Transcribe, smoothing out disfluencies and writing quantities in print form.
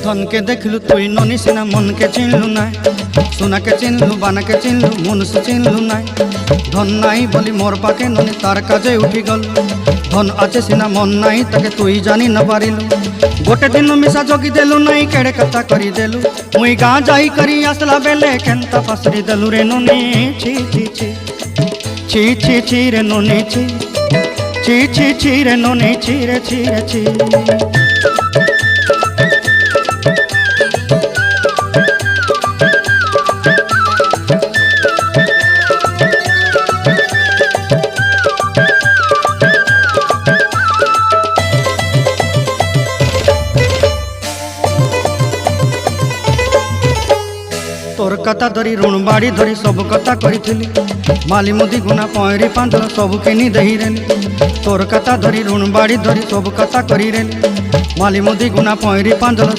धन के देखलु तुई ननी सिना मन के चिन्हलु ना सोना के चिन्हलु बाना के चिन्हलु मनुष्य चिन्हलु ना धन नाई बोली मोर पाके ननी तार काजे उठी गल धन आचे सिना मन नाई ताके तुई जानी न पारिलु गोटे दिन मिसा जगी देलु नाई केड़े कथा करी देलु मुई गाँ जाई करी आसला बेले केंता पासरी देलु रे ननी छी छी छी छी छी छी रे ननी छी छी छी छी रे ननी छी रे छी रे छी तोर कथा धरी ऋण बाड़ी धरी सब कथा करी माली मुदी गुना पयरी पांदल सब किनी दही रेली तोर कथा धरी ऋण बाड़ी धरी सब कथा करी रेली माली मुदी गुना पयरी पांदल